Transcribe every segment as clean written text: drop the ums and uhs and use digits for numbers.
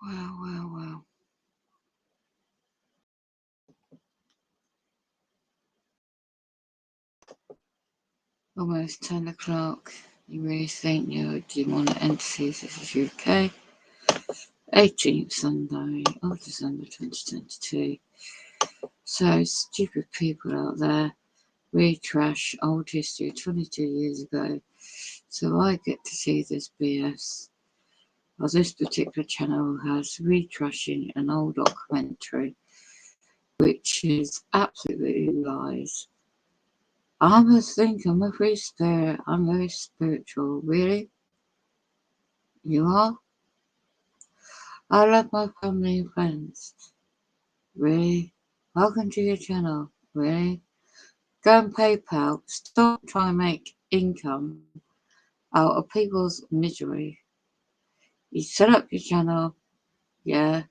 Well. Almost 10 o'clock. You really think you're demonic entities? This is UK. 18th Sunday of December 2022. So, stupid people out there retrash old history 22 years ago. So I get to see this BS. Well, this particular channel has retrashing an old documentary, which is absolutely lies. I'm a free spirit, I'm very spiritual. Really? You are? I love my family and friends. Really? Welcome to your channel. Really? Go on PayPal. Stop trying to make income out of people's misery. You set up your channel, yeah,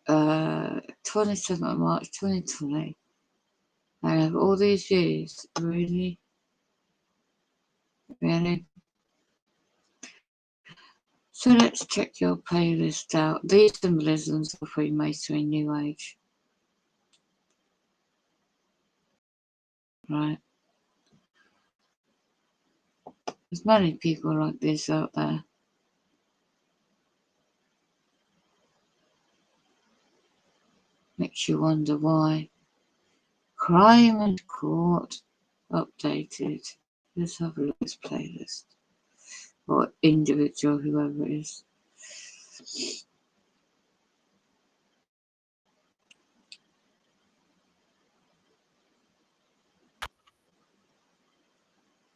27th of March 2020. I have all these years. Really? Really? So let's check your playlist out. These symbolisms of Freemasonry New Age. Right. There's many people like this out there. Makes you wonder why. Crime and Court updated. Let's have a look at this playlist. Or individual, whoever it is.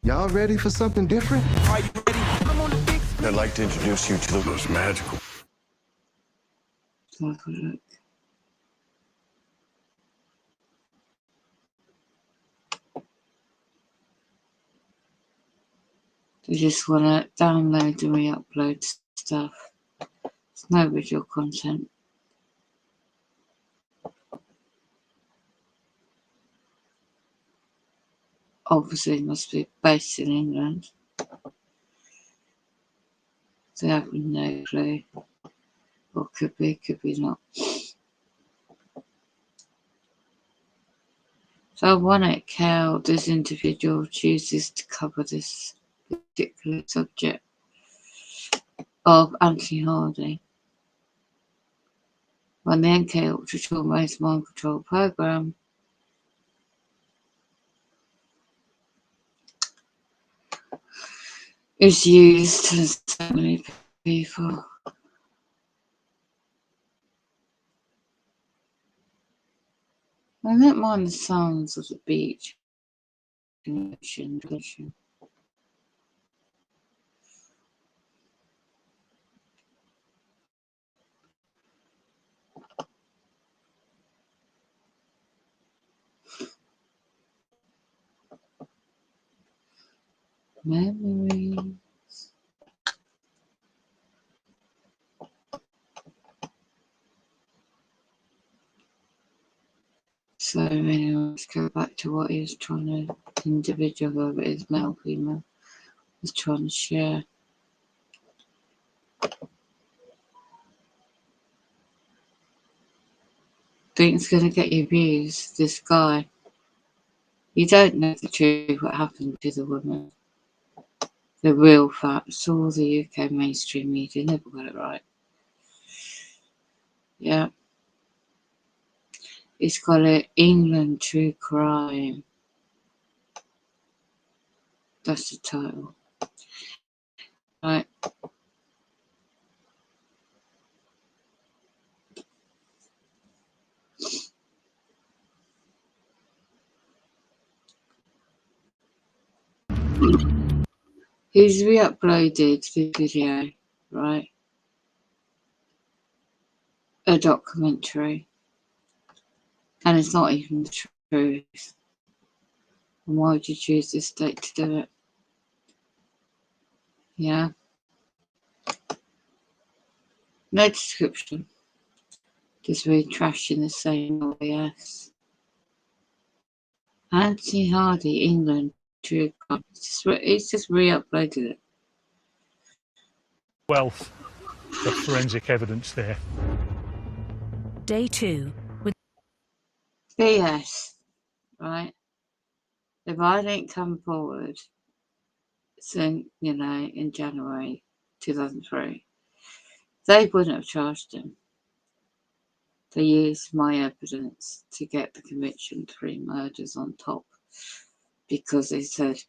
Y'all ready for something different? Are you ready? I'm on the big screen. I'd like to introduce you to the most magical. Let's have a look. They just want to download and re-upload stuff. There's no original content. Obviously, it must be based in England. They have no clue. Or could be not. So I wonder how this individual chooses to cover this particular subject of Anthony Hardy. When the NK Ultra Trauma-Based Mind Control Program is used to so many people. I don't mind the sounds of the beach. Memories. So anyway, let's go back to what he was trying to, individual, whoever it is, male, female, was trying to share. Think it's going to get you views, this guy. You don't know the truth, what happened to the woman. The real facts, all the UK mainstream media never got it right. Yeah. It's got it, England True Crime. That's the title. Right. He's re-uploaded the video, right? A documentary. And it's not even the truth. And why would you choose this date to do it? Yeah. No description. Just really trashing the same OAS. Anthony Hardy, England, True Crime. He's just re-uploaded it. Wealth. for forensic evidence there. Day 2. BS, right? If I didn't come forward since, in January 2003, they wouldn't have charged him. They used my evidence to get the conviction, 3 murders on top, because they said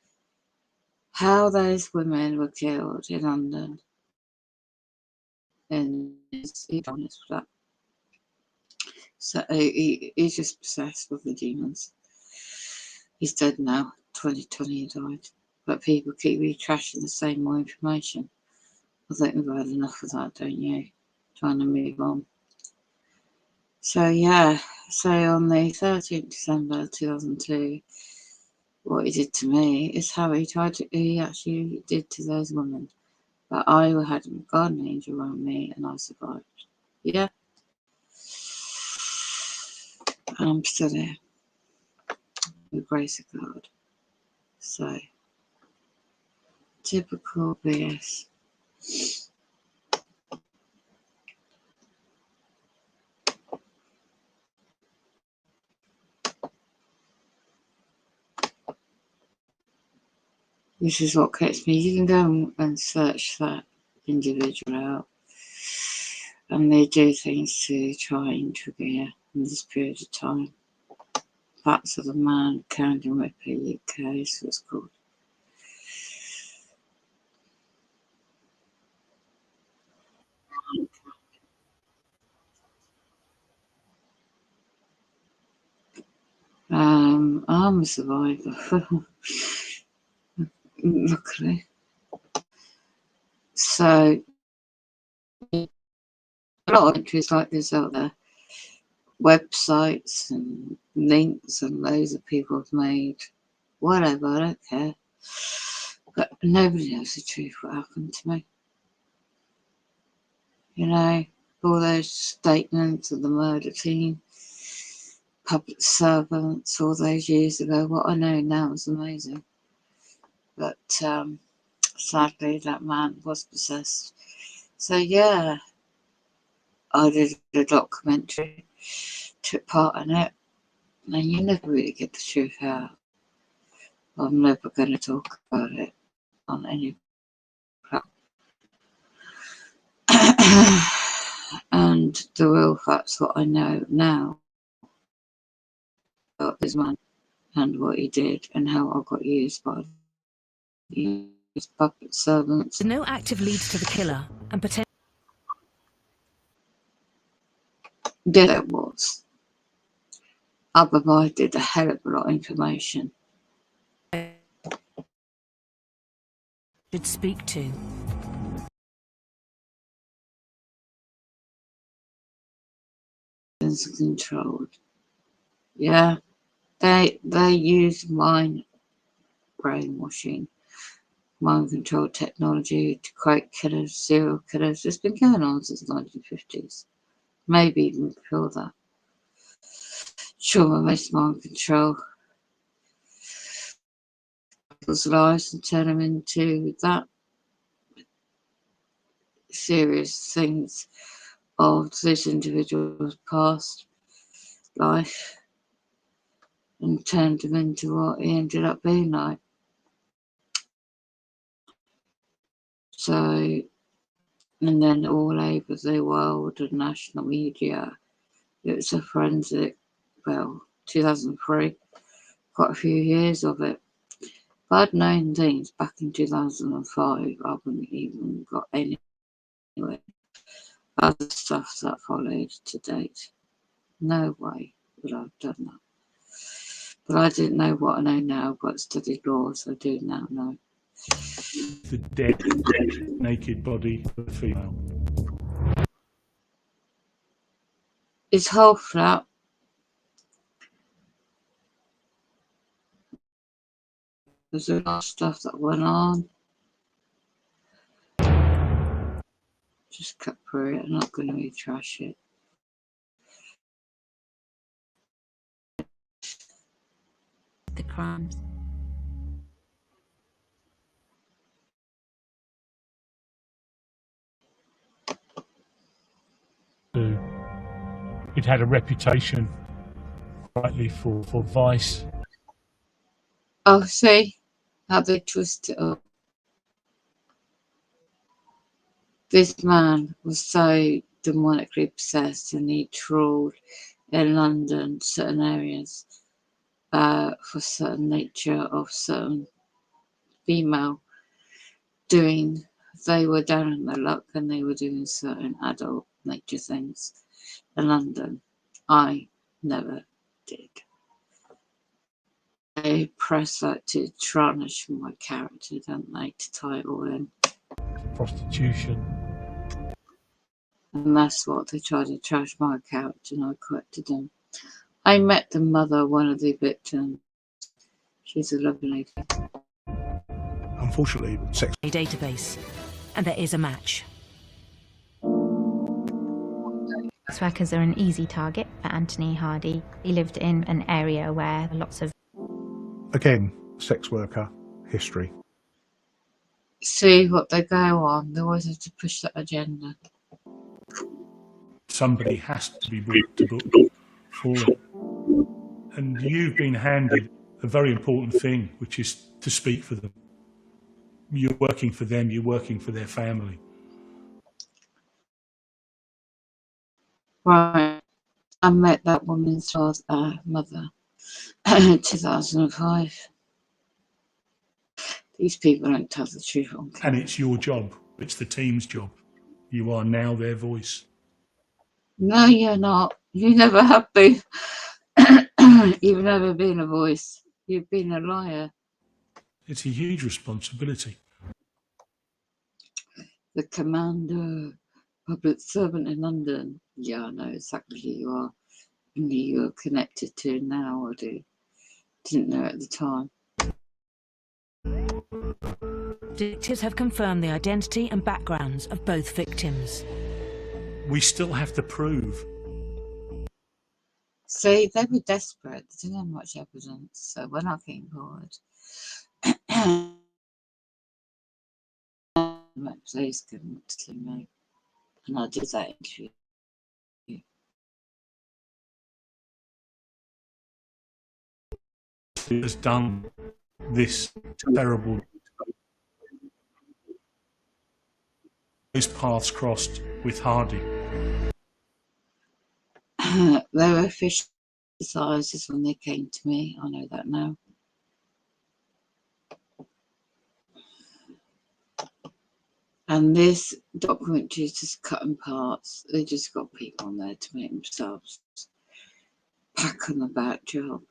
how those women were killed in London, and he's honest with that. So he's just possessed with the demons. He's dead now. 2020 he died. But people keep retrashing the same more information. I think we've had enough of that, don't you? Trying to move on. So yeah, so on the 13th December 2002, what he did to me is how he actually did to those women. But I had a guardian angel around me and I survived. Yeah. And I'm still there. With the grace of God. So, typical BS. This is what gets me. You can go and search that individual out. And they do things to try and trigger you in this period of time. Facts of the Man, Canden, Riiper, UK is what it's called. I'm a survivor. Luckily. So, a lot of entries like this out there. Websites and links and loads of people have made. Whatever, I don't care. But nobody knows the truth what happened to me. All those statements of the murder team, public servants, all those years ago. What I know now is amazing. But sadly, that man was possessed. So yeah, I did a documentary, took part in it, and you never really get the truth out. I'm never going to talk about it on any platform. And the real facts, what I know now about this man and what he did and how I got used by these puppet servants. No active leads to the killer and potential. There it was. I provided a hell of a lot of information. Should speak to. Controlled. Yeah, they use mind brainwashing, mind control technology to create killers, serial killers. It's been going on since the 1950s, maybe even before that. Trauma-based mind control. People's lives and turn them into that serious things of this individual's past life and turned him into what he ended up being like. So, and then all over the world and national media, it was a forensic, 2003, quite a few years of it. If I'd known things back in 2005, I wouldn't even got any other stuff that followed to date. No way would I have done that. But I didn't know what I know now, but studied law, so I do now know. The dead, naked body of a female. His whole flat, there's a lot of stuff that went on. Just cut through it, I'm not going to retrash it. The crimes. It had a reputation, rightly, for vice. Oh, see how they twist it up. This man was so demonically possessed, and he trawled in London, certain areas, for certain nature of certain female doing. They were down in their luck, and they were doing certain adult nature things in London. I never did. They press that to tarnish my character, don't they, to tie it all in. Prostitution. And that's what they tried to trash my character, and I corrected them. I met the mother of one of the victims. She's a lovely lady. Unfortunately, sex A database, and there is a match. Sex workers are an easy target for Anthony Hardy. He lived in an area where lots of again, sex worker history. See what they go on. They always have to push that agenda. Somebody has to be brought to book for it. And you've been handed a very important thing, which is to speak for them. You're working for them, you're working for their family. Right. I met that woman's mother in 2005. These people don't tell the truth on camera. And it's your job, it's the team's job. You are now their voice. No, you're not. You never have been. You've never been a voice. You've been a liar. It's a huge responsibility. The commander, public servant in London. Yeah, I know exactly who you are. And who you're connected to now, I didn't know at the time. Detectives have confirmed the identity and backgrounds of both victims. We still have to prove. See, they were desperate. They didn't have much evidence, so we're not getting forward. Please couldn't to me. And I did that interview. Who has done this terrible? Those paths crossed with Hardy. They were fish sizes when they came to me. I know that now. And this documentary is just cut in parts. They just got people on there to make themselves pack on the back job.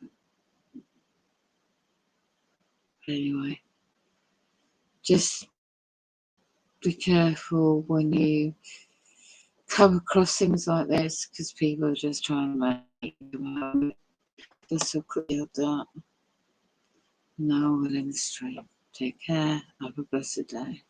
Anyway, just be careful when you come across things like this, because people are just trying to make them have it. Just so quickly of that. Now we're in the stream. Take care. Have a blessed day.